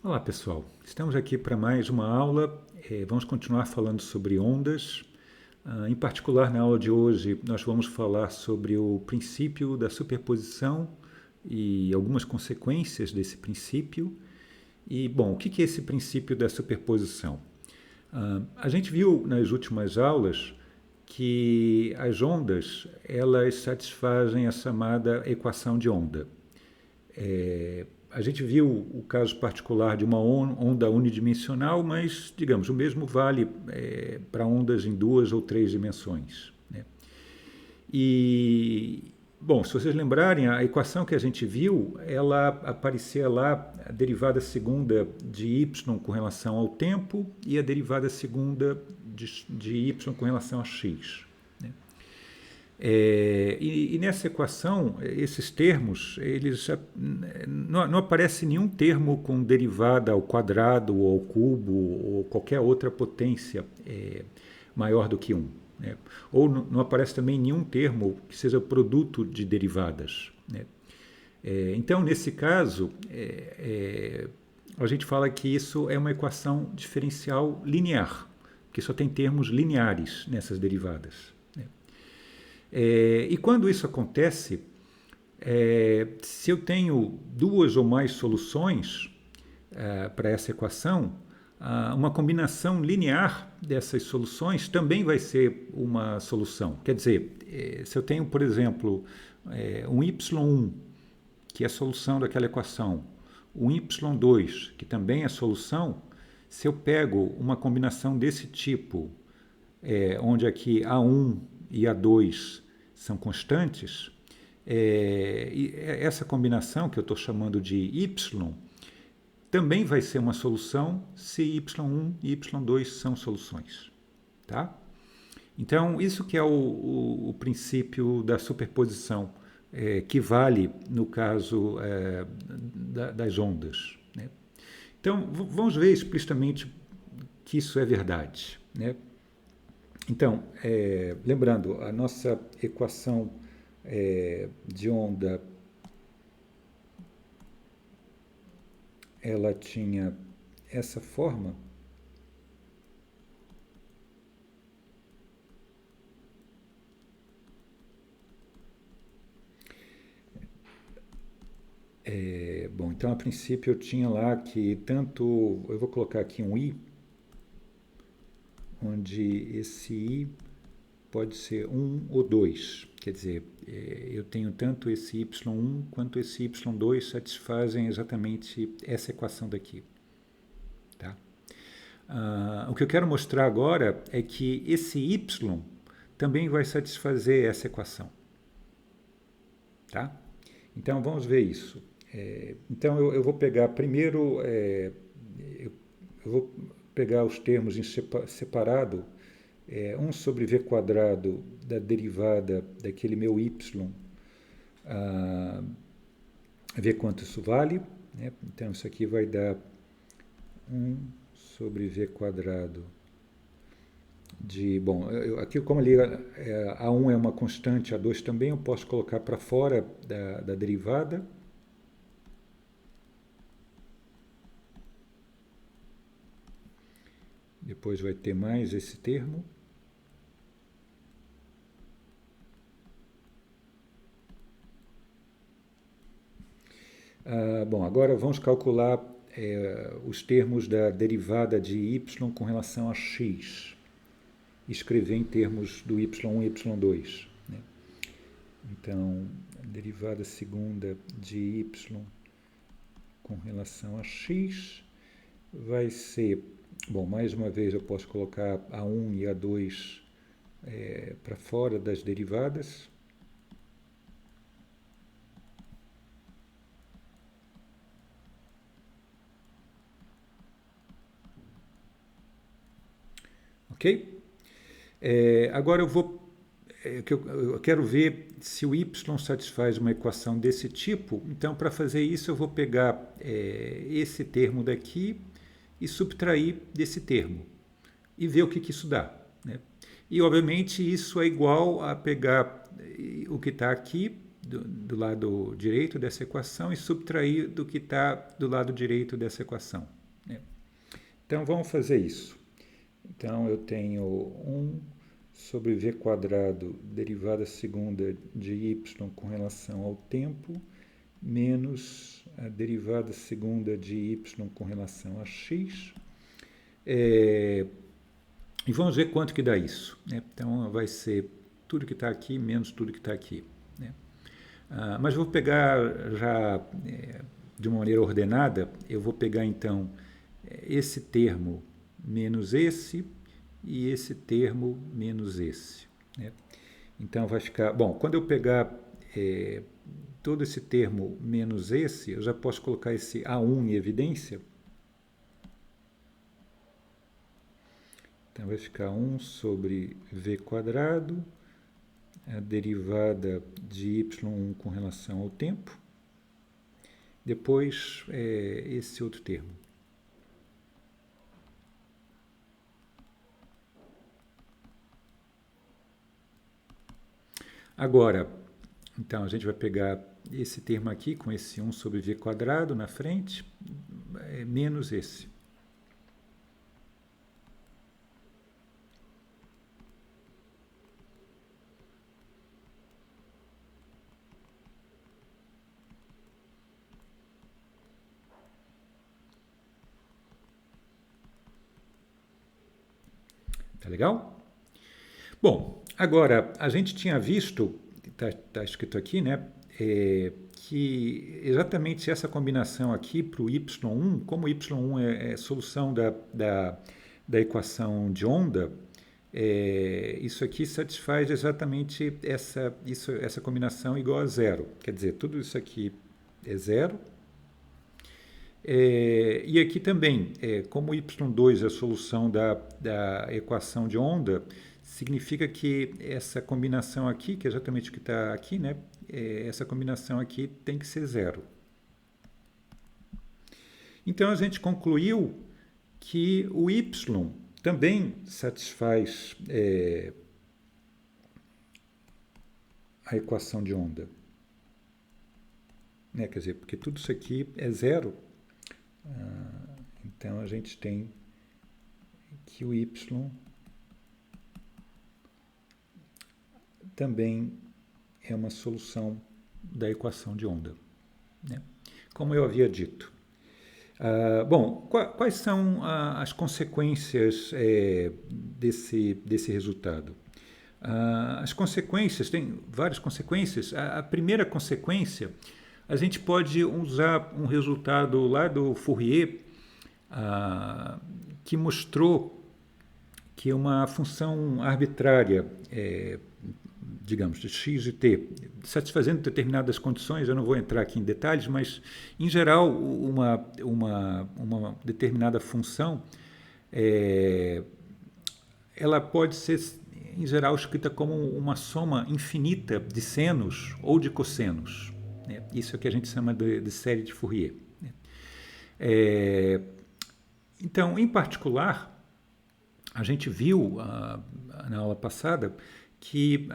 Olá pessoal, estamos aqui para mais uma aula. Vamos continuar falando sobre ondas. Em particular, na aula de hoje, nós vamos falar sobre o princípio da superposição e algumas consequências desse princípio. E, bom, o que é esse princípio da superposição? A gente viu nas últimas aulas que as ondas elas satisfazem a chamada equação de onda. A gente viu o caso particular de uma onda unidimensional, mas, digamos, o mesmo vale para ondas em duas ou três dimensões, né? E, bom, se vocês lembrarem, a equação que a gente viu, ela aparecia lá, a derivada segunda de y com relação ao tempo e a derivada segunda de y com relação a x, né? E nessa equação, esses termos, eles não aparece nenhum termo com derivada ao quadrado ou ao cubo ou qualquer outra potência maior do que 1. Né? Ou não aparece também nenhum termo que seja produto de derivadas. Né? Então, nesse caso, a gente fala que isso é uma equação diferencial linear, que só tem termos lineares nessas derivadas. E quando isso acontece, se eu tenho duas ou mais soluções para essa equação, uma combinação linear dessas soluções também vai ser uma solução. Quer dizer, se eu tenho, por exemplo, um y1, que é a solução daquela equação, um y2, que também é a solução, se eu pego uma combinação desse tipo, onde aqui A1 e A2 são constantes, e essa combinação que eu estou chamando de y também vai ser uma solução se y1 e y2 são soluções. Tá? Então, isso que é o princípio da superposição, que vale no caso das ondas. Né? Então, vamos ver explicitamente que isso é verdade. Né? Então, lembrando, a nossa equação de onda, ela tinha essa forma. Bom, então a princípio eu tinha lá que tanto, eu vou colocar aqui um i, onde esse i pode ser 1 ou 2. Quer dizer, eu tenho tanto esse y1 quanto esse y2 satisfazem exatamente essa equação daqui. Tá? O que eu quero mostrar agora é que esse y também vai satisfazer essa equação. Tá? Então, vamos ver isso. Então, eu vou pegar primeiro, eu vou pegar os termos em separado, 1 sobre v quadrado da derivada daquele meu y, ver quanto isso vale. Né? Então, isso aqui vai dar 1 sobre v quadrado de... Bom, aqui como ali A1 é uma constante, A2 também, eu posso colocar para fora da derivada. Depois vai ter mais esse termo. Bom, agora vamos calcular os termos da derivada de y com relação a x. Escrever em termos do y1 e y2. Né? Então, a derivada segunda de y com relação a x vai ser... Bom, mais uma vez eu posso colocar A1 e A2 para fora das derivadas. Ok? Agora eu quero ver se o y satisfaz uma equação desse tipo. Então, para fazer isso, eu vou pegar esse termo daqui e subtrair desse termo e ver o que isso dá. Né? E, obviamente, isso é igual a pegar o que está aqui do lado direito dessa equação e subtrair do que está do lado direito dessa equação, né? Então, vamos fazer isso. Então, eu tenho 1 sobre v quadrado, derivada segunda de y com relação ao tempo, menos a derivada segunda de y com relação a x. E vamos ver quanto que dá isso, né? Então, vai ser tudo que está aqui menos tudo que está aqui, né? Mas eu vou pegar já de uma maneira ordenada, eu vou pegar então esse termo menos esse e esse termo menos esse, né? Então vai ficar, bom, quando eu pegar todo esse termo menos esse, eu já posso colocar esse A1 em evidência. Então vai ficar 1 sobre v quadrado, a derivada de y1 com relação ao tempo, depois esse outro termo. Agora, então a gente vai pegar esse termo aqui com esse 1 sobre v quadrado na frente, menos esse. Tá legal? Bom, agora, a gente tinha visto, está escrito aqui, né, que exatamente essa combinação aqui para o y1, como y1 é solução da equação de onda, isso aqui satisfaz exatamente essa combinação igual a zero. Quer dizer, tudo isso aqui é zero. E aqui também, como y2 é a solução da equação de onda, significa que essa combinação aqui, que é exatamente o que está aqui, né? Essa combinação aqui tem que ser zero. Então, a gente concluiu que o y também satisfaz a equação de onda, né? Quer dizer, porque tudo isso aqui é zero. Então, a gente tem que o y também é uma solução da equação de onda, né? Como eu havia dito. Bom, quais são as consequências desse resultado? As consequências, tem várias consequências. A primeira consequência, a gente pode usar um resultado lá do Fourier, que mostrou que uma função arbitrária, digamos, de x e t, satisfazendo determinadas condições, eu não vou entrar aqui em detalhes, mas, em geral, uma determinada função, ela pode ser, em geral, escrita como uma soma infinita de senos ou de cossenos, né? Isso é o que a gente chama de série de Fourier, né? Então, em particular, a gente viu na aula passada que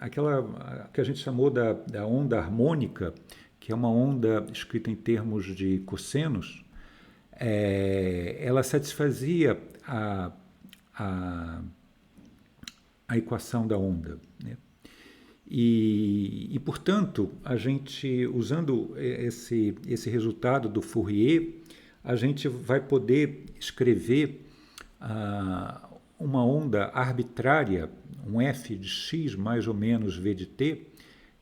aquela que a gente chamou da onda harmônica, que é uma onda escrita em termos de cossenos, ela satisfazia a equação da onda, né? E, portanto, a gente, usando esse resultado do Fourier, a gente vai poder escrever uma onda arbitrária, um f de x mais ou menos v de t,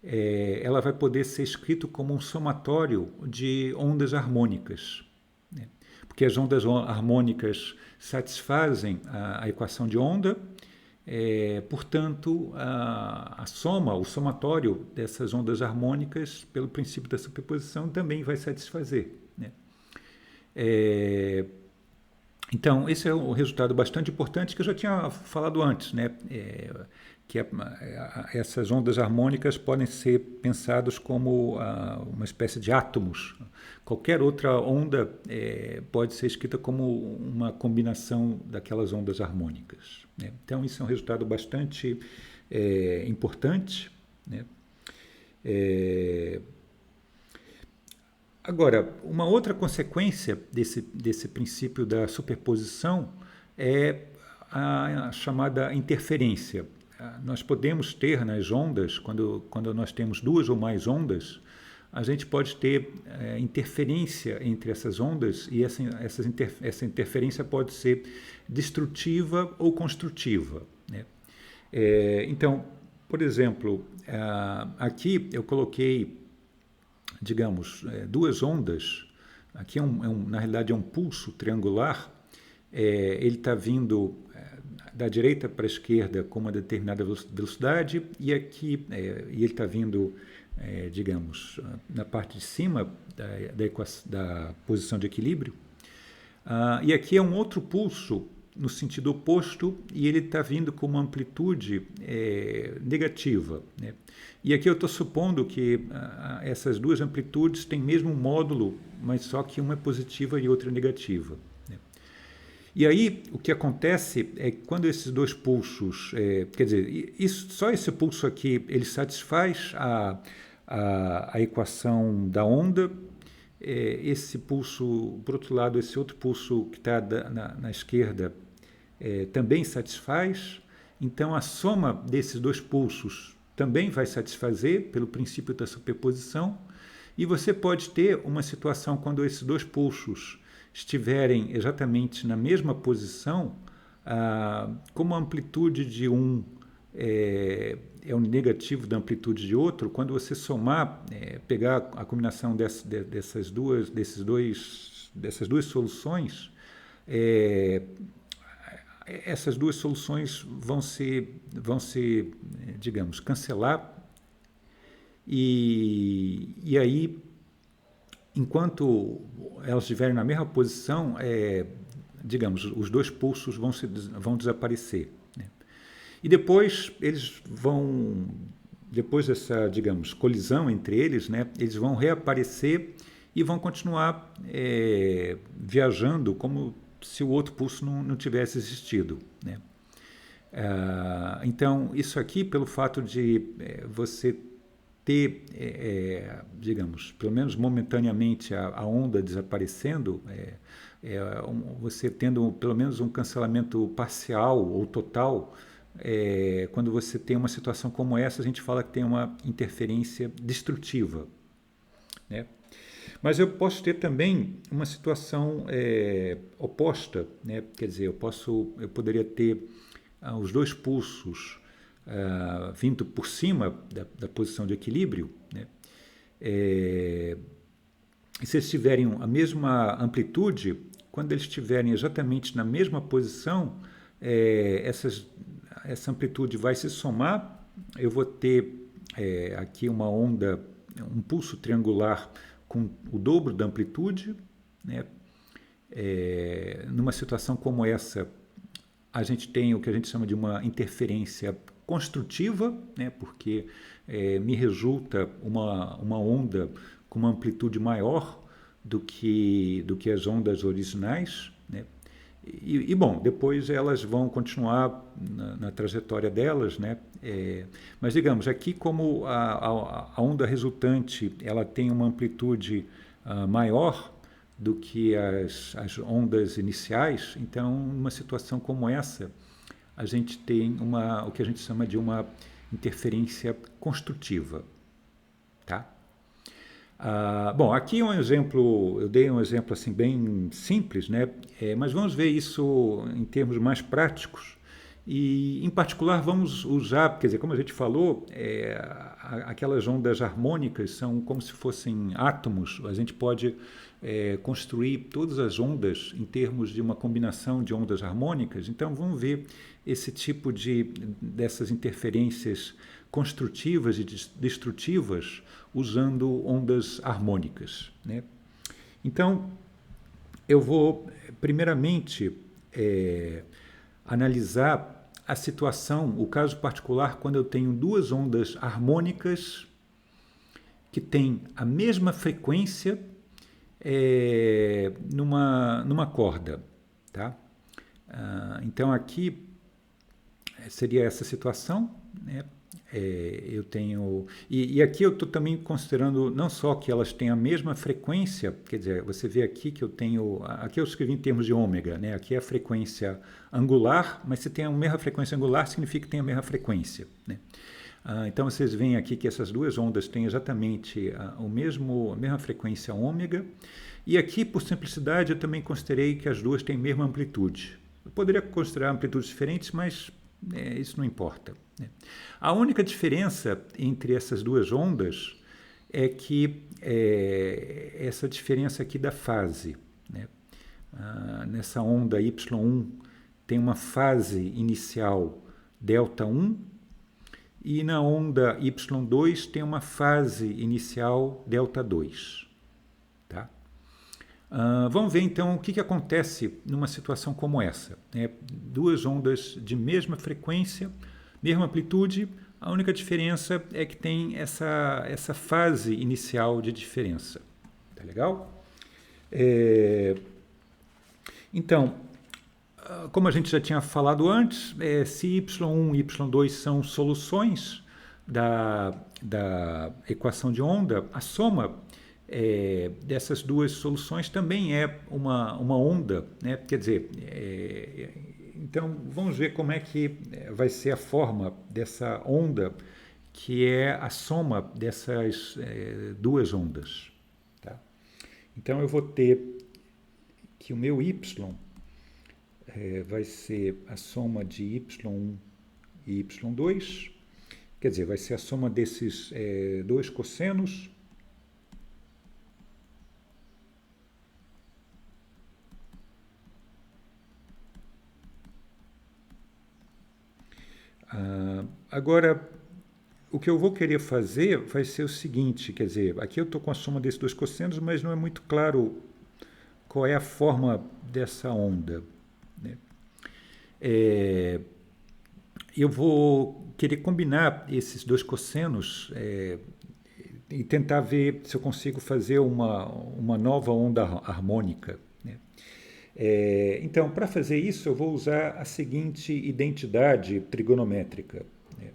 ela vai poder ser escrito como um somatório de ondas harmônicas, né? Porque as ondas harmônicas satisfazem a equação de onda, portanto, a soma, o somatório dessas ondas harmônicas, pelo princípio da superposição, também vai satisfazer, né? Então, esse é um resultado bastante importante que eu já tinha falado antes, né? Que essas ondas harmônicas podem ser pensadas como uma espécie de átomos. Qualquer outra onda pode ser escrita como uma combinação daquelas ondas harmônicas, né? Então, isso é um resultado bastante importante, né? É, Agora, uma outra consequência desse princípio da superposição é a chamada interferência. Nós podemos ter nas ondas, quando nós temos duas ou mais ondas, a gente pode ter interferência entre essas ondas e essa interferência pode ser destrutiva ou construtiva, né? Então, por exemplo, aqui eu coloquei, digamos, duas ondas. Aqui na realidade é um pulso triangular. Ele está vindo da direita para a esquerda com uma determinada velocidade e aqui e ele está vindo, digamos, na parte de cima da posição de equilíbrio. E aqui é um outro pulso no sentido oposto e ele está vindo com uma amplitude negativa, né? E aqui eu estou supondo que essas duas amplitudes têm mesmo um módulo, mas só que uma é positiva e outra é negativa, né? E aí o que acontece é que quando esses dois pulsos, quer dizer, só esse pulso aqui, ele satisfaz a equação da onda. Esse pulso, por outro lado, esse outro pulso que está na esquerda também satisfaz. Então, a soma desses dois pulsos também vai satisfazer pelo princípio da superposição. E você pode ter uma situação quando esses dois pulsos estiverem exatamente na mesma posição, como a amplitude de um é o negativo da amplitude de outro, quando você somar, pegar a combinação dessas duas soluções, essas duas soluções vão se digamos, cancelar e aí, enquanto elas estiverem na mesma posição, digamos, os dois pulsos vão desaparecer, né? E depois depois dessa, digamos, colisão entre eles, né, eles vão reaparecer e vão continuar viajando como se o outro pulso não tivesse existido, né? Então, isso aqui, pelo fato de você ter, digamos, pelo menos momentaneamente a onda desaparecendo, você tendo pelo menos um cancelamento parcial ou total, quando você tem uma situação como essa, a gente fala que tem uma interferência destrutiva, né? Mas eu posso ter também uma situação oposta, né? Quer dizer, eu poderia ter os dois pulsos vindo por cima da posição de equilíbrio, né? E se eles tiverem a mesma amplitude, quando eles estiverem exatamente na mesma posição, essa amplitude vai se somar, eu vou ter aqui uma onda, um pulso triangular com o dobro da amplitude, né? Numa situação como essa, a gente tem o que a gente chama de uma interferência construtiva, né? Porque me resulta uma onda com uma amplitude maior do que as ondas originais, né? Bom, depois elas vão continuar na trajetória delas, né? Mas digamos, aqui como a onda resultante ela tem uma amplitude maior do que as ondas iniciais, então numa situação como essa, a gente tem o que a gente chama de uma interferência construtiva, tá? Bom, aqui um exemplo, eu dei um exemplo assim bem simples, né? Mas vamos ver isso em termos mais práticos e, em particular, vamos usar, quer dizer, como a gente falou, aquelas ondas harmônicas são como se fossem átomos. A gente pode construir todas as ondas em termos de uma combinação de ondas harmônicas. Então, vamos ver esse tipo dessas interferências construtivas e destrutivas usando ondas harmônicas, né? Então, eu vou, primeiramente, analisar a situação, o caso particular, quando eu tenho duas ondas harmônicas que têm a mesma frequência numa corda, tá? Então, aqui seria essa situação, né? eu tenho... E aqui eu estou também considerando não só que elas têm a mesma frequência, quer dizer, você vê aqui que eu tenho... Aqui eu escrevi em termos de ômega, né? Aqui é a frequência angular, mas se tem a mesma frequência angular, significa que tem a mesma frequência, né? Então vocês veem aqui que essas duas ondas têm exatamente a mesma frequência ômega, e aqui, por simplicidade, eu também considerei que as duas têm a mesma amplitude. Eu poderia considerar amplitudes diferentes, mas isso não importa, né? A única diferença entre essas duas ondas é que essa diferença aqui da fase, né? Nessa onda Y1 tem uma fase inicial Δ1 e na onda Y2 tem uma fase inicial Δ2. Tá? Vamos ver então o que acontece numa situação como essa, né? Duas ondas de mesma frequência, mesma amplitude, a única diferença é que tem essa fase inicial de diferença. Tá legal? Então, como a gente já tinha falado antes, se y1 e y2 são soluções da equação de onda, a soma dessas duas soluções também é uma onda, né? Quer dizer, então vamos ver como é que vai ser a forma dessa onda, que é a soma dessas duas ondas. Tá? Então eu vou ter que o meu y vai ser a soma de y1 e y2, quer dizer, vai ser a soma desses dois cossenos, agora, o que eu vou querer fazer vai ser o seguinte, quer dizer, aqui eu estou com a soma desses dois cossenos, mas não é muito claro qual é a forma dessa onda, né? Eu vou querer combinar esses dois cossenos e tentar ver se eu consigo fazer uma nova onda harmônica, né? Então, para fazer isso, eu vou usar a seguinte identidade trigonométrica, né?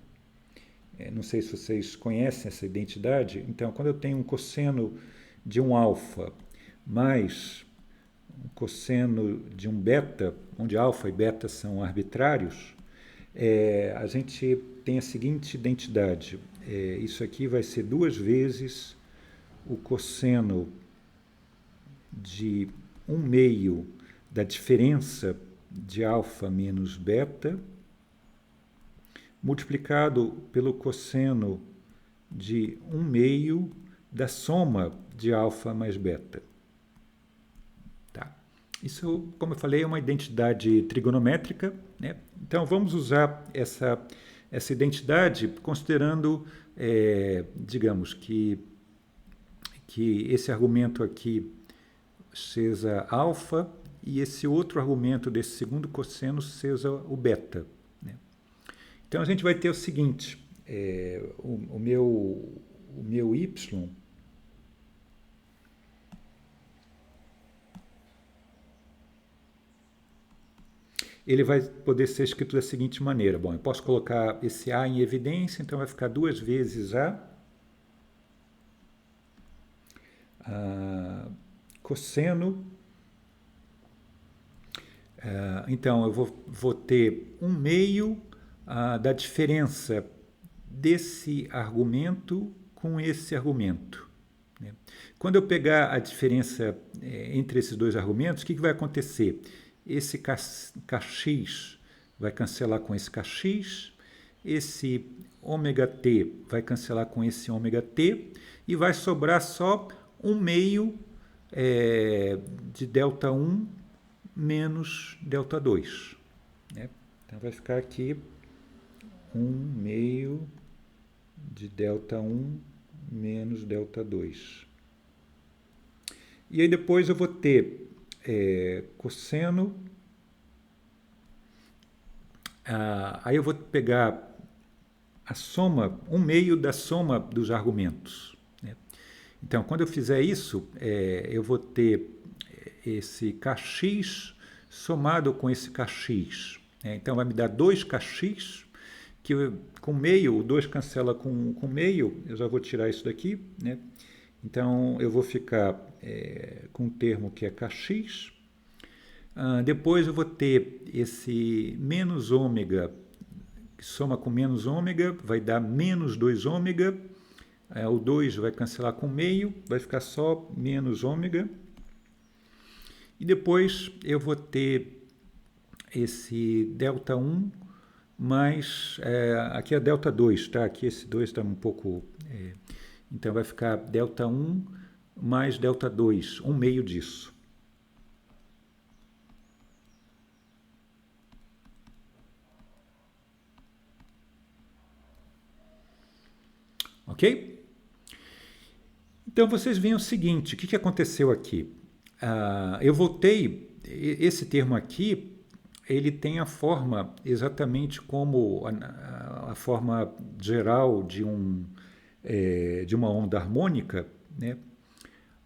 Não sei se vocês conhecem essa identidade. Então, quando eu tenho um cosseno de um alfa mais um cosseno de um beta, onde alfa e beta são arbitrários, a gente tem a seguinte identidade. Isso aqui vai ser 2 vezes o cosseno de 1/2 da diferença de alfa menos beta, multiplicado pelo cosseno de 1/2 da soma de alfa mais beta. Tá? Isso, como eu falei, é uma identidade trigonométrica, né? Então vamos usar essa identidade considerando, digamos, que esse argumento aqui seja alfa e esse outro argumento desse segundo cosseno seja o beta, né? Então a gente vai ter o seguinte, o meu y ele vai poder ser escrito da seguinte maneira. Bom, eu posso colocar esse A em evidência, então vai ficar 2 vezes A cosseno. Então, eu vou ter 1/2 da diferença desse argumento com esse argumento, né? Quando eu pegar a diferença entre esses dois argumentos, o que vai acontecer? Esse kx vai cancelar com esse kx, esse ômega-t vai cancelar com esse ômega-t, e vai sobrar só 1/2 de Δ1 menos Δ2, né? Então vai ficar aqui 1/2 de Δ1 menos Δ2. E aí depois eu vou ter cosseno, aí eu vou pegar a soma, 1/2 da soma dos argumentos, né? Então, quando eu fizer isso, eu vou ter esse kx somado com esse kx, né? Então, vai me dar 2kx, que com meio, o 2 cancela com meio, eu já vou tirar isso daqui, né? Então, eu vou ficar com um termo que é kx. Depois eu vou ter esse menos ômega, que soma com menos ômega, vai dar menos 2 ômega. O 2 vai cancelar com meio, vai ficar só menos ômega. E depois eu vou ter esse delta 1 mais, aqui é delta 2, tá? Aqui esse 2 está um pouco... então vai ficar delta 1 mais delta 2, 1 meio disso. Ok? Então vocês veem o seguinte, o que aconteceu aqui? Eu voltei, esse termo aqui, ele tem a forma exatamente como a forma geral de uma onda harmônica, né?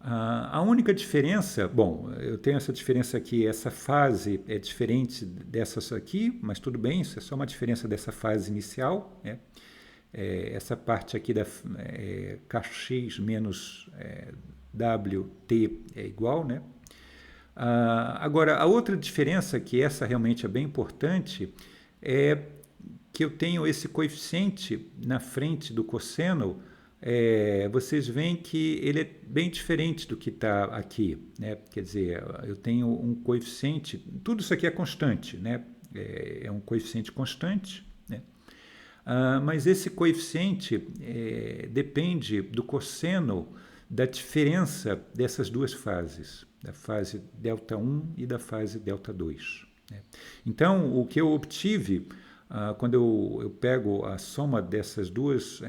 A única diferença, bom, eu tenho essa diferença aqui, essa fase é diferente dessas aqui, mas tudo bem, isso é só uma diferença dessa fase inicial, né? Essa parte aqui da kx menos wt é igual, né? Agora, a outra diferença, que essa realmente é bem importante, é que eu tenho esse coeficiente na frente do cosseno. Vocês veem que ele é bem diferente do que está aqui, né? Quer dizer, eu tenho um coeficiente, tudo isso aqui é constante, né? É um coeficiente constante, né? Mas esse coeficiente depende do cosseno da diferença dessas duas fases, da fase delta 1 e da fase delta 2. Né? Então, o que eu obtive, quando eu pego a soma dessas duas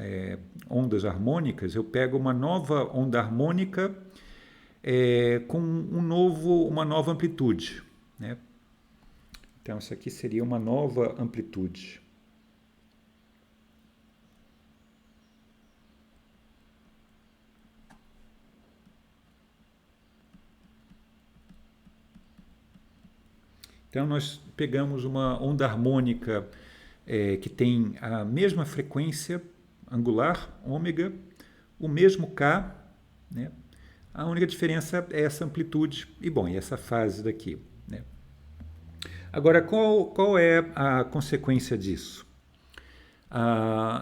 ondas harmônicas, eu pego uma nova onda harmônica com uma nova amplitude. Né? Então, isso aqui seria uma nova amplitude. Então, nós pegamos uma onda harmônica que tem a mesma frequência angular, ômega, o mesmo K, né? A única diferença é essa amplitude e, bom, e essa fase daqui. Né? Agora, qual é a consequência disso?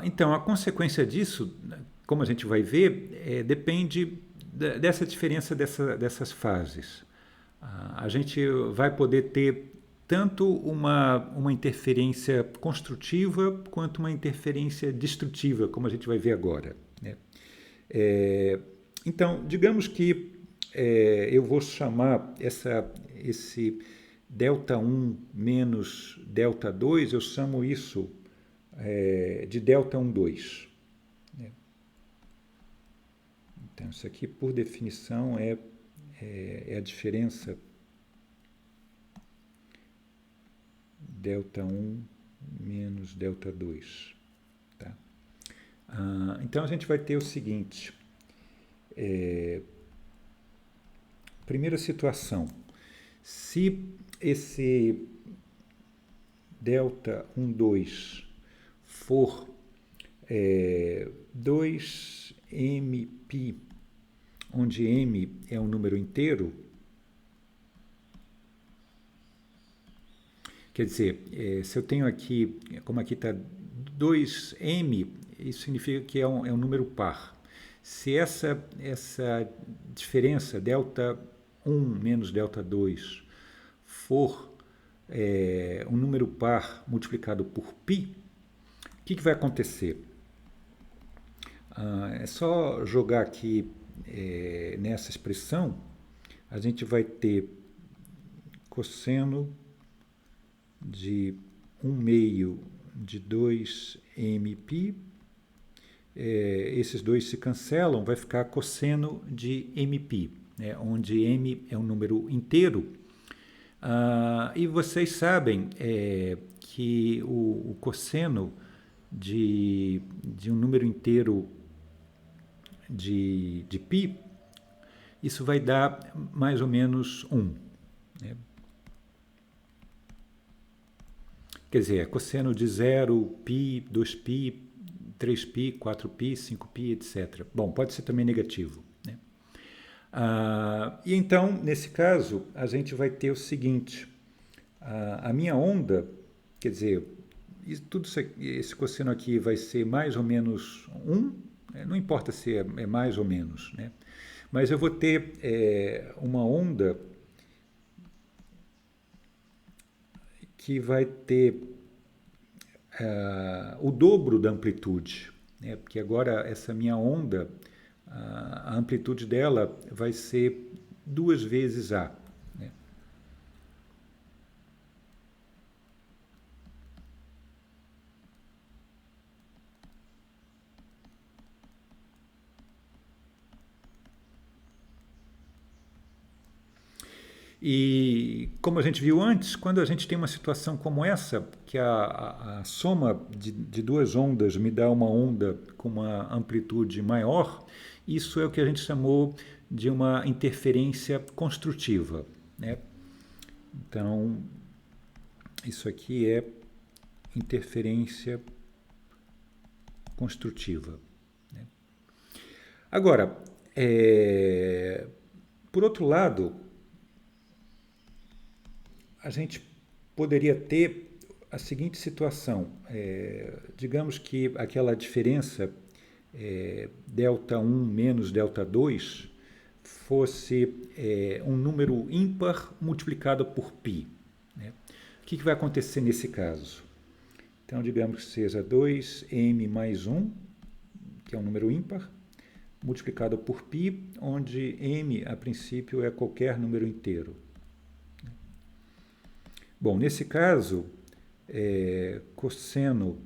Então, a consequência disso, como a gente vai ver, depende dessa diferença dessas fases. A gente vai poder ter tanto uma interferência construtiva quanto uma interferência destrutiva, como a gente vai ver agora. Né? Então, digamos que eu vou chamar esse delta 1 menos delta 2, eu chamo isso de delta 1, 2. Né? Então, isso aqui, por definição, é a diferença delta 1 menos delta 2. Tá? Então, a gente vai ter o seguinte. Primeira situação. Se esse delta 1, 2 for 2mπ, onde m é um número inteiro, quer dizer, se eu tenho aqui, como aqui está 2m, isso significa que é um número par. Se essa diferença, delta 1 menos delta 2, for um número par multiplicado por π, o que vai acontecer? É só jogar aqui nessa expressão, a gente vai ter cosseno de 1 meio de 2mπ, esses dois se cancelam, vai ficar cosseno de mπ, né, onde m é um número inteiro. E vocês sabem que o cosseno de um número inteiro de π, isso vai dar mais ou menos 1. Né? quer dizer, é cosseno de 0, π, 2π, 3π, 4π, 5π, etc. Bom, pode ser também negativo, né? E então, nesse caso, a gente vai ter o seguinte, a minha onda, quer dizer, tudo isso aqui, esse cosseno aqui vai ser mais ou menos 1, né? Não importa se é mais ou menos, né? Mas eu vou ter uma onda que vai ter o dobro da amplitude, né? Porque agora essa minha onda, a amplitude dela vai ser 2 vezes A, né? E como a gente viu antes, quando a gente tem uma situação como essa, que a soma de duas ondas me dá uma onda com uma amplitude maior, isso é o que a gente chamou de uma interferência construtiva, né? Então, isso aqui é interferência construtiva, né? Agora, por outro lado, a gente poderia ter a seguinte situação, digamos que aquela diferença delta1 menos delta2 fosse um número ímpar multiplicado por π, né? O que vai acontecer nesse caso? Então, digamos que seja 2m mais 1, que é um número ímpar, multiplicado por π, onde m, a princípio, é qualquer número inteiro. Bom, nesse caso, cosseno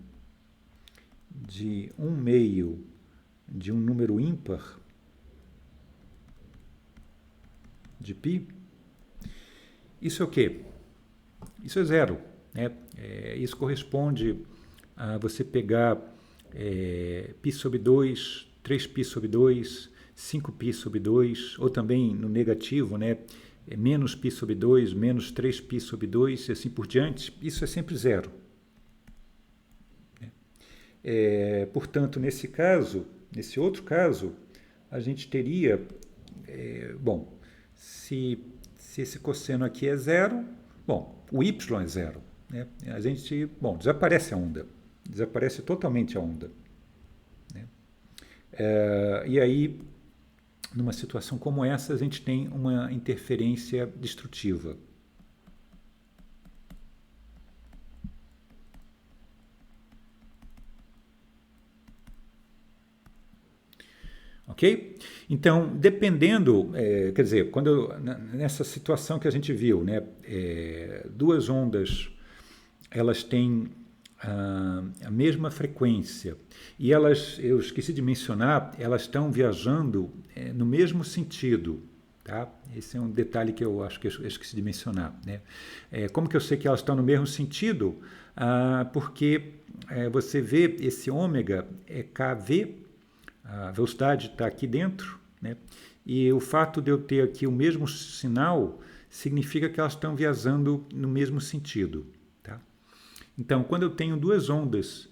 de 1/2 de um número ímpar de π, isso é o quê? Isso é zero, né? Isso corresponde a você pegar π sobre 2, 3π sobre 2, 5π sobre 2, ou também no negativo, né? Menos π sobre 2, menos 3π sobre 2, e assim por diante, isso é sempre zero. Portanto, nesse caso, nesse outro caso, a gente teria, bom, se esse cosseno aqui é zero, bom, o y é zero, né? A gente, bom, desaparece a onda, desaparece totalmente a onda, né? E aí, numa situação como essa, a gente tem uma interferência destrutiva. Ok? Então, dependendo, quer dizer, nessa situação que a gente viu, né, duas ondas, elas têm a mesma frequência e elas, eu esqueci de mencionar, elas estão viajando no mesmo sentido, tá? Esse é um detalhe que eu acho que eu esqueci de mencionar, né? Como que eu sei que elas estão no mesmo sentido? Porque você vê esse ômega é kv, a velocidade está aqui dentro, né? E o fato de eu ter aqui o mesmo sinal significa que elas estão viajando no mesmo sentido. Então, quando eu tenho duas ondas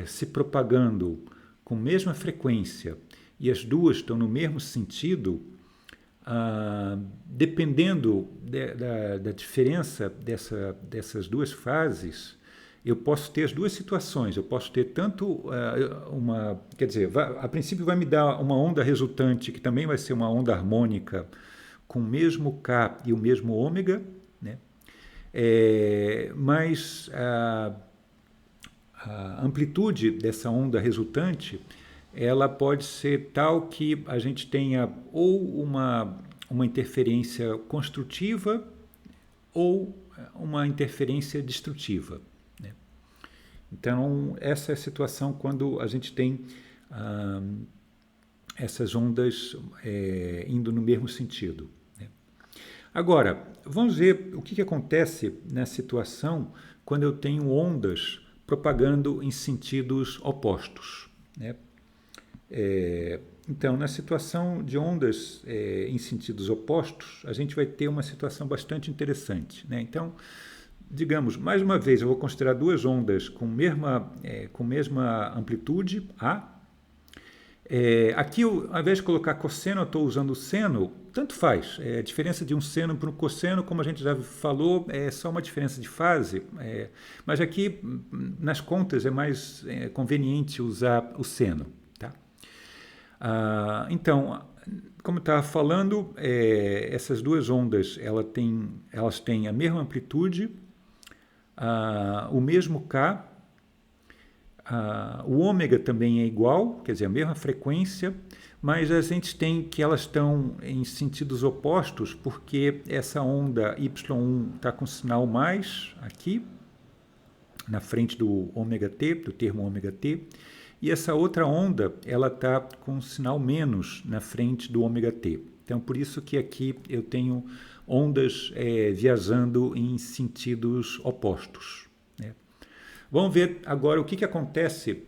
se propagando com a mesma frequência e as duas estão no mesmo sentido, dependendo da diferença dessas duas fases, eu posso ter as duas situações. Eu posso ter tanto quer dizer, a princípio vai me dar uma onda resultante que também vai ser uma onda harmônica com o mesmo K e o mesmo ômega, né? Mas a amplitude dessa onda resultante, ela pode ser tal que a gente tenha ou uma interferência construtiva ou uma interferência destrutiva, né? Então, essa é a situação quando a gente tem essas ondas indo no mesmo sentido. Agora, vamos ver o que acontece na situação quando eu tenho ondas propagando em sentidos opostos, né? Então, na situação de ondas em sentidos opostos, a gente vai ter uma situação bastante interessante, né? Então, digamos, mais uma vez, eu vou considerar duas ondas com mesma amplitude, A. Aqui, ao invés de colocar cosseno, eu estou usando seno, tanto faz. A diferença de um seno para um cosseno, como a gente já falou, é só uma diferença de fase. Mas aqui, nas contas, é mais conveniente usar o seno. Tá? Então, como eu estava falando, essas duas ondas elas têm a mesma amplitude, o mesmo K, o ômega também é igual, quer dizer, a mesma frequência, mas a gente tem que elas estão em sentidos opostos, porque essa onda Y1 está com sinal mais aqui, na frente do ômega t, do termo ômega t, e essa outra onda ela está com sinal menos na frente do ômega t. Então, por isso que aqui eu tenho ondas viajando em sentidos opostos. Vamos ver agora o que acontece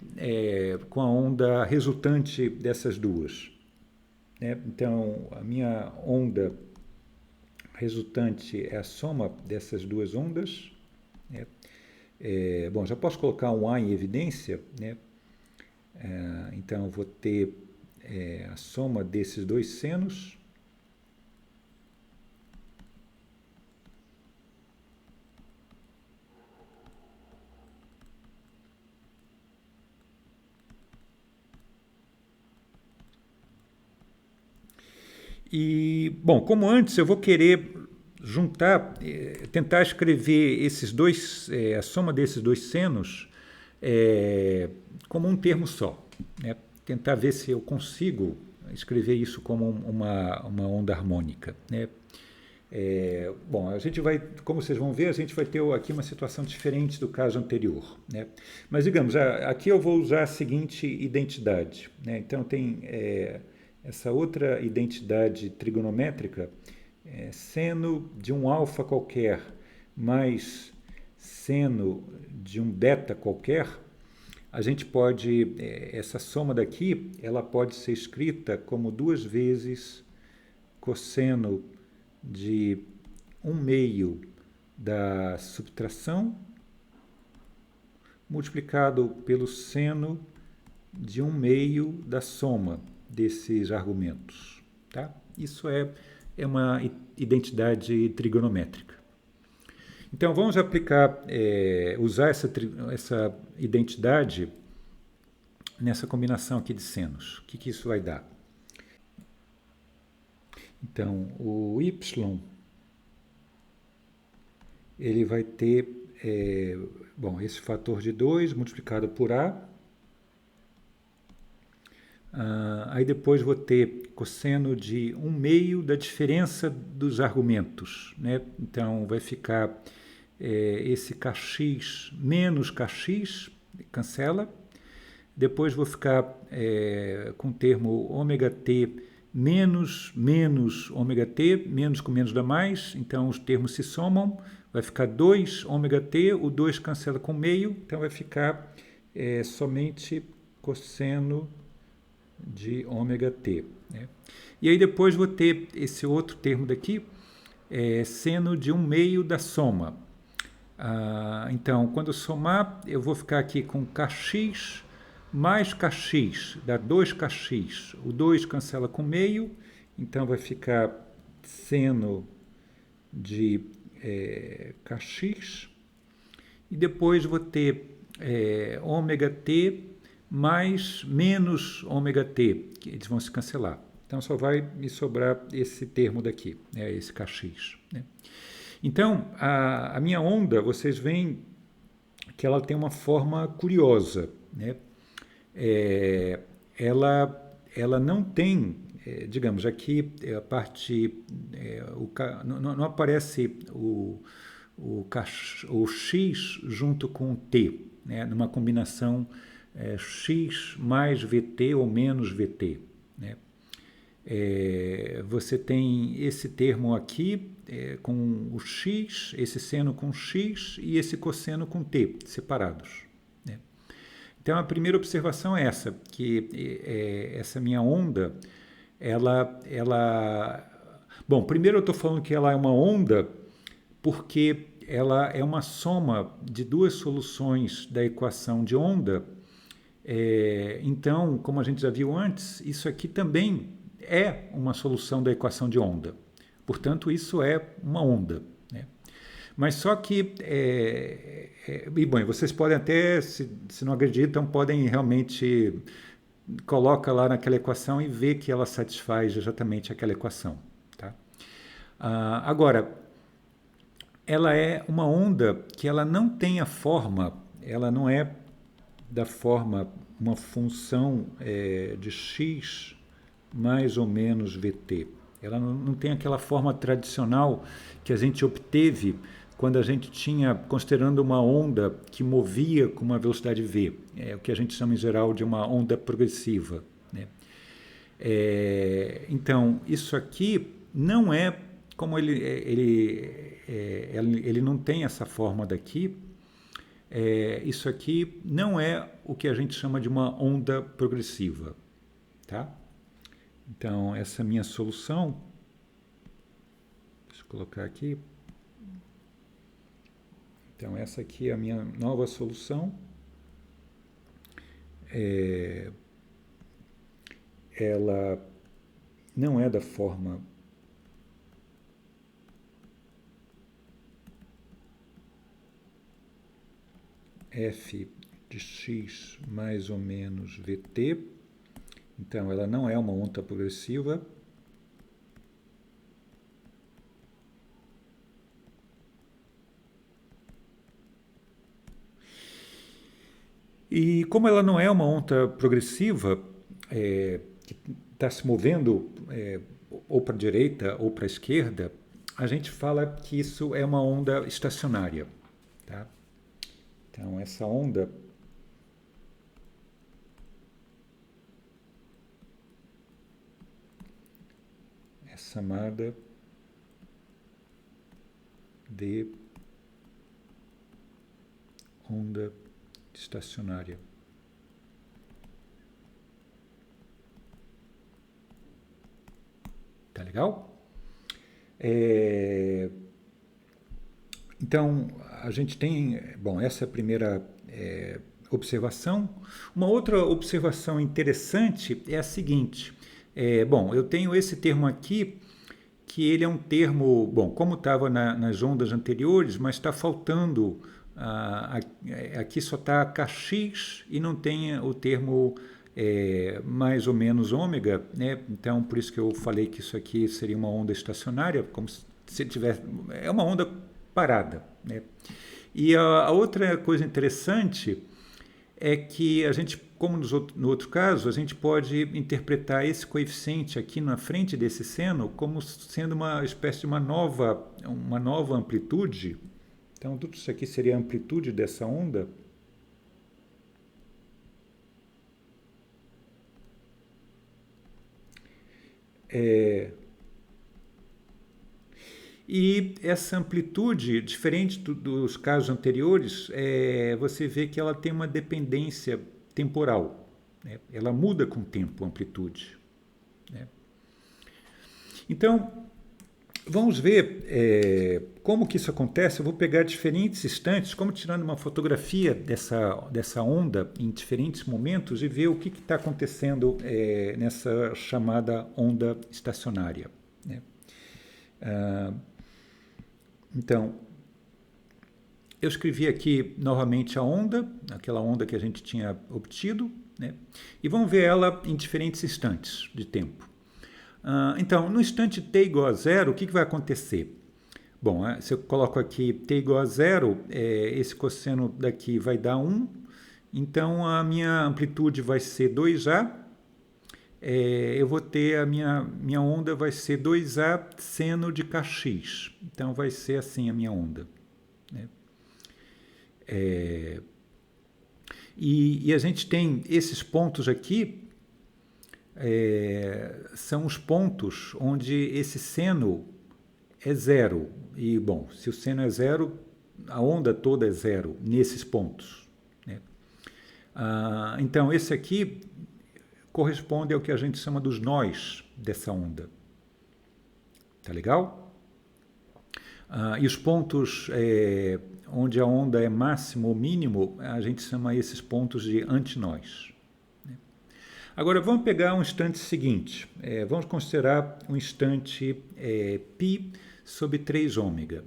com a onda resultante dessas duas. Então, a minha onda resultante é a soma dessas duas ondas. Bom, já posso colocar um A em evidência. Então, eu vou ter a soma desses dois senos. E, bom, como antes, eu vou querer juntar, tentar escrever a soma desses dois senos como um termo só. Tentar ver se eu consigo escrever isso como uma onda harmônica. Bom, a gente vai, como vocês vão ver, a gente vai ter aqui uma situação diferente do caso anterior. Mas, digamos, aqui eu vou usar a seguinte identidade. Então, tem essa outra identidade trigonométrica, seno de um alfa qualquer mais seno de um beta qualquer. A gente pode, essa soma daqui, ela pode ser escrita como 2 vezes cosseno de 1/2 da subtração multiplicado pelo seno de 1/2 da soma desses argumentos. Tá? Isso é uma identidade trigonométrica. Então, vamos aplicar, usar essa identidade nessa combinação aqui de senos. O que isso vai dar? Então, o y, ele vai ter, esse fator de 2 multiplicado por a. Aí depois vou ter cosseno de 1/2 da diferença dos argumentos. Então, vai ficar esse kx menos kx, cancela. Depois vou ficar com o termo ômega t menos ômega t, menos com menos dá mais, então os termos se somam, vai ficar 2 ômega t, o 2 cancela com meio, então vai ficar somente cosseno de ômega t. E aí depois vou ter esse outro termo daqui, seno de 1/2 da soma. Então, quando eu somar, eu vou ficar aqui com kx mais kx, dá 2kx. O 2 cancela com meio, então vai ficar seno de kx. E depois vou ter ômega t mais menos ômega t, que eles vão se cancelar. Então, só vai me sobrar esse termo daqui, esse kx. Então, a minha onda, vocês veem que ela tem uma forma curiosa. Ela não tem, digamos, aqui a parte, não aparece o x junto com o t, numa combinação x mais vt ou menos vt. Você tem esse termo aqui com o x, esse seno com x e esse cosseno com t, separados. Então, a primeira observação é essa, que essa minha onda, bom, primeiro eu estou falando que ela é uma onda porque ela é uma soma de duas soluções da equação de onda. Então, como a gente já viu antes, isso aqui também é uma solução da equação de onda. Portanto, isso é uma onda, né? Mas só que, e bom, vocês podem até, se não acreditam, podem realmente coloca lá naquela equação e vê que ela satisfaz exatamente aquela equação, tá? Agora, ela é uma onda que ela não tem a forma, ela não é da forma uma função de x mais ou menos vt. Ela não tem aquela forma tradicional que a gente obteve quando a gente tinha, considerando uma onda que movia com uma velocidade v, o que a gente chama em geral de uma onda progressiva, né? Então, isso aqui não é como ele não tem essa forma daqui. Isso aqui não é o que a gente chama de uma onda progressiva, tá? Então, essa minha solução, deixa eu colocar aqui. Então, essa aqui é a minha nova solução. Ela não é da forma f de x mais ou menos vt. Então, ela não é uma onda progressiva. E como ela não é uma onda progressiva, que está se movendo ou para a direita ou para a esquerda, a gente fala que isso é uma onda estacionária, tá? Então, essa onda é chamada de onda estacionária. Tá legal? Então, a gente tem, bom, essa é a primeira observação. Uma outra observação interessante é a seguinte. Bom, eu tenho esse termo aqui, que ele é um termo, bom, como estava nas ondas anteriores, mas está faltando, aqui só está kx e não tem o termo mais ou menos ômega, né? Então, por isso que eu falei que isso aqui seria uma onda estacionária, como se tivesse, é uma onda parada, né? E a outra coisa interessante é que a gente, como no outro caso, a gente pode interpretar esse coeficiente aqui na frente desse seno como sendo uma espécie de uma nova amplitude. Então, tudo isso aqui seria a amplitude dessa onda. E essa amplitude, diferente dos casos anteriores, você vê que ela tem uma dependência temporal, né? Ela muda com o tempo, a amplitude, né? Então, vamos ver como que isso acontece. Eu vou pegar diferentes instantes, como tirando uma fotografia dessa onda em diferentes momentos e ver o que está acontecendo nessa chamada onda estacionária, né? Então, eu escrevi aqui novamente a onda, aquela onda que a gente tinha obtido, né? E vamos ver ela em diferentes instantes de tempo. Então, no instante t igual a zero, o que vai acontecer? Bom, se eu coloco aqui t igual a zero, esse cosseno daqui vai dar 1, então a minha amplitude vai ser 2a, eu vou ter a minha onda vai ser 2a seno de kx. Então vai ser assim a minha onda, né? E a gente tem esses pontos aqui, são os pontos onde esse seno é zero. E, bom, se o seno é zero, a onda toda é zero nesses pontos, né? Então, esse aqui corresponde ao que a gente chama dos nós dessa onda. Tá legal? E os pontos onde a onda é máximo ou mínimo, a gente chama esses pontos de antinós. Agora, vamos pegar um instante seguinte. Vamos considerar um instante π sobre 3 ômega.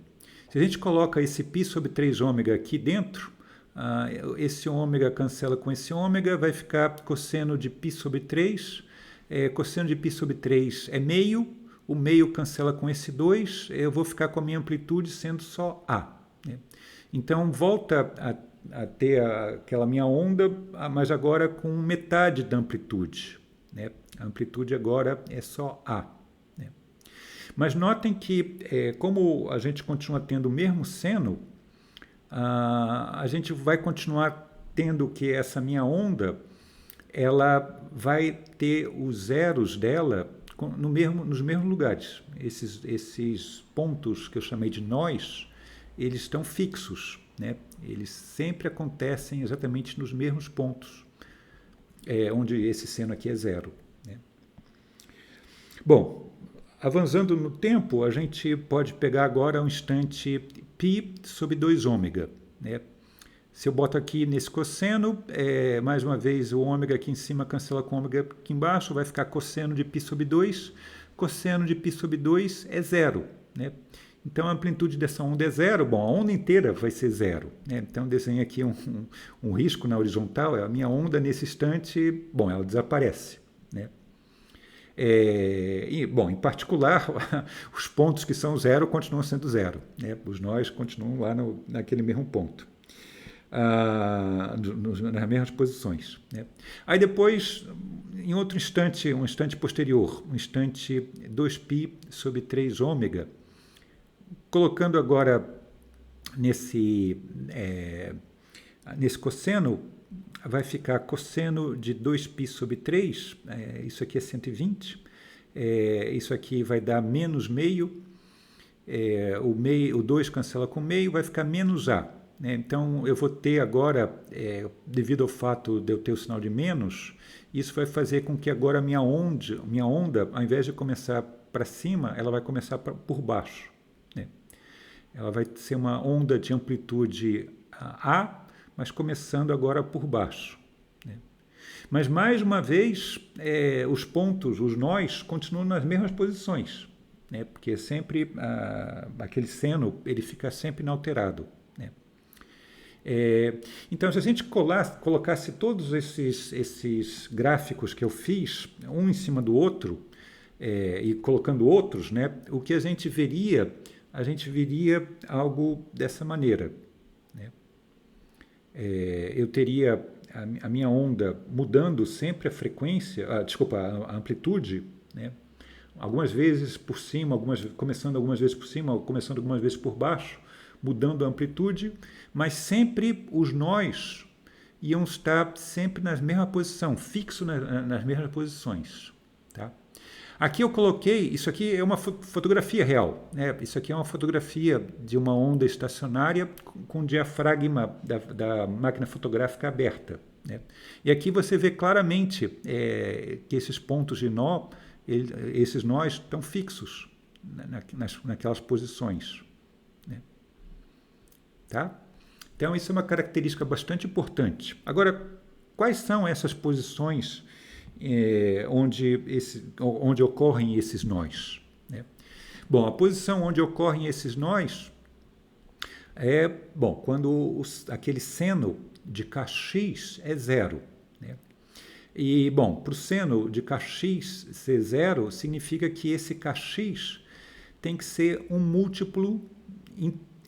Se a gente coloca esse π sobre 3 ômega aqui dentro, esse ômega cancela com esse ômega, vai ficar cosseno de π sobre 3. Cosseno de π sobre 3 é meio, o meio cancela com esse 2, eu vou ficar com a minha amplitude sendo só A. Né? Então, volta a ter aquela minha onda, mas agora com metade da amplitude. Né? A amplitude agora é só A. Né? Mas notem que, como a gente continua tendo o mesmo seno, a gente vai continuar tendo que essa minha onda, ela vai ter os zeros dela nos mesmos lugares. Esses pontos que eu chamei de nós, eles estão fixos. Né? Eles sempre acontecem exatamente nos mesmos pontos, onde esse seno aqui é zero. Né? Bom, avançando no tempo, a gente pode pegar agora um instante π sobre 2 ômega. Né? Se eu boto aqui nesse cosseno, mais uma vez o ômega aqui em cima cancela com o ômega aqui embaixo, vai ficar cosseno de π sobre 2. Cosseno de π sobre 2 é zero. Né? Então, a amplitude dessa onda é zero. Bom, a onda inteira vai ser zero. Né? Então, eu desenhei aqui um risco na horizontal. A minha onda, nesse instante, bom, ela desaparece. Né? Bom, em particular, os pontos que são zero continuam sendo zero. Né? Os nós continuam lá naquele mesmo ponto. Nas mesmas posições. Né? Aí depois, em outro instante, um instante posterior, um instante 2π sobre 3 ômega, colocando agora nesse cosseno, vai ficar cosseno de 2π sobre 3, isso aqui é 120, isso aqui vai dar menos meio, o 2 cancela com meio, vai ficar menos A. Né? Então, eu vou ter agora, devido ao fato de eu ter o sinal de menos, isso vai fazer com que agora a minha onda, ao invés de começar para cima, ela vai começar por baixo. Né? Ela vai ser uma onda de amplitude A, mas começando agora por baixo. Né? Mas, mais uma vez, os pontos, os nós, continuam nas mesmas posições, né? Porque sempre aquele seno ele fica sempre inalterado. Né? Então, se a gente colocasse todos esses gráficos que eu fiz, um em cima do outro, e colocando outros, né, o que a gente veria algo dessa maneira. Né? Eu teria a minha onda mudando sempre a frequência, a amplitude, né? Algumas vezes por cima, começando algumas vezes por cima, começando algumas vezes por baixo, mudando a amplitude, mas sempre os nós iam estar sempre na mesma posição, fixo nas mesmas posições. Tá? Aqui eu coloquei, isso aqui é uma fotografia real, né? Isso aqui é uma fotografia de uma onda estacionária com diafragma da máquina fotográfica aberta. Né? E aqui você vê claramente que esses pontos de nó, esses nós estão fixos naquelas posições. Né? Tá? Então, isso é uma característica bastante importante. Agora, quais são essas posições onde ocorrem esses nós? Né? Bom, a posição onde ocorrem esses nós quando aquele seno de Kx é zero. Né? E, bom, para o seno de Kx ser zero, significa que esse Kx tem que ser um múltiplo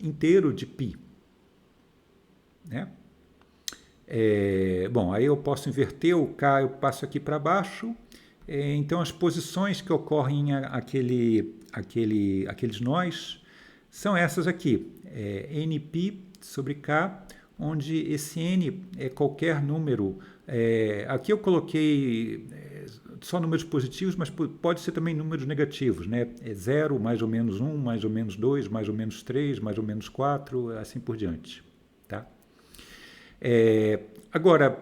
inteiro de π. Né? Aí eu posso inverter o K, eu passo aqui para baixo. Então, as posições que ocorrem aqueles nós são essas aqui. Nπ sobre K, onde esse N é qualquer número. Aqui eu coloquei só números positivos, mas pode ser também números negativos. Né? 0, mais ou menos 1, mais ou menos 2, mais ou menos 3, mais ou menos 4, assim por diante. Tá? Agora,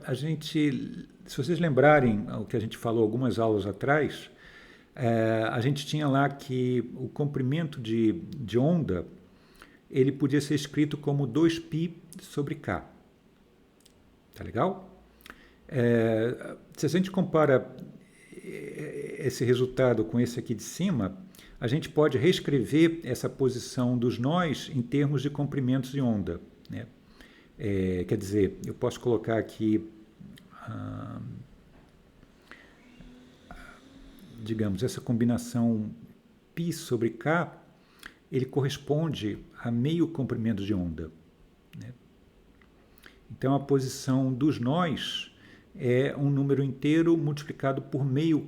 a gente, se vocês lembrarem o que a gente falou algumas aulas atrás, a gente tinha lá que o comprimento de onda ele podia ser escrito como 2π sobre k. Tá legal? Se a gente compara esse resultado com esse aqui de cima, a gente pode reescrever essa posição dos nós em termos de comprimentos de onda, né? Quer dizer, eu posso colocar aqui, digamos, essa combinação π sobre k, ele corresponde a meio comprimento de onda, né? Então, a posição dos nós é um número inteiro multiplicado por meio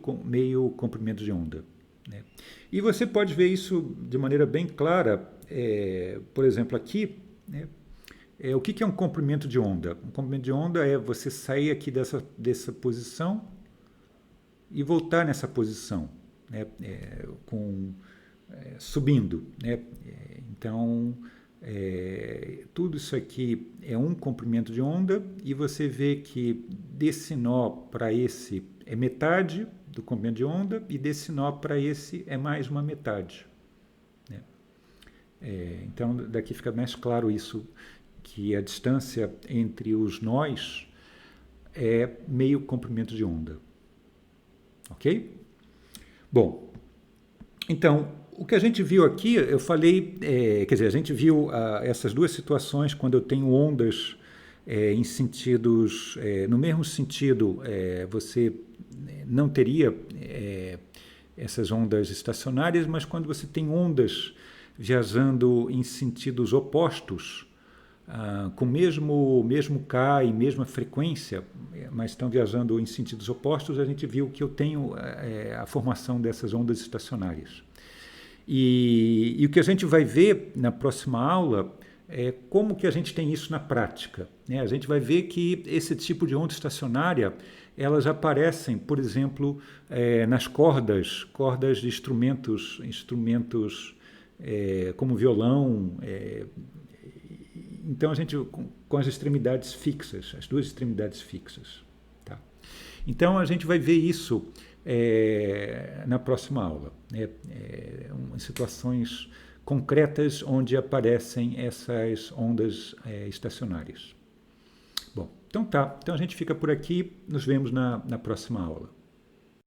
comprimento de onda, né? E você pode ver isso de maneira bem clara, por exemplo, aqui, né? O que é um comprimento de onda? Um comprimento de onda é você sair aqui dessa posição e voltar nessa posição, né? Subindo, né? Então, tudo isso aqui é um comprimento de onda e você vê que desse nó para esse é metade do comprimento de onda e desse nó para esse é mais uma metade, né? Então, daqui fica mais claro isso, que a distância entre os nós é meio comprimento de onda. Ok? Bom, então, o que a gente viu aqui, eu falei, quer dizer, a gente viu essas duas situações quando eu tenho ondas em sentidos, no mesmo sentido, você não teria essas ondas estacionárias, mas quando você tem ondas viajando em sentidos opostos, com mesmo K e mesma frequência, mas estão viajando em sentidos opostos, a gente viu que eu tenho a formação dessas ondas estacionárias. E o que a gente vai ver na próxima aula é como que a gente tem isso na prática, né? A gente vai ver que esse tipo de onda estacionária, elas aparecem, por exemplo, nas cordas de instrumentos como violão. Então, a gente, com as extremidades fixas, as duas extremidades fixas. Tá? Então, a gente vai ver isso na próxima aula, né? Em situações concretas onde aparecem essas ondas estacionárias. Bom, então tá. Então, a gente fica por aqui. Nos vemos na próxima aula.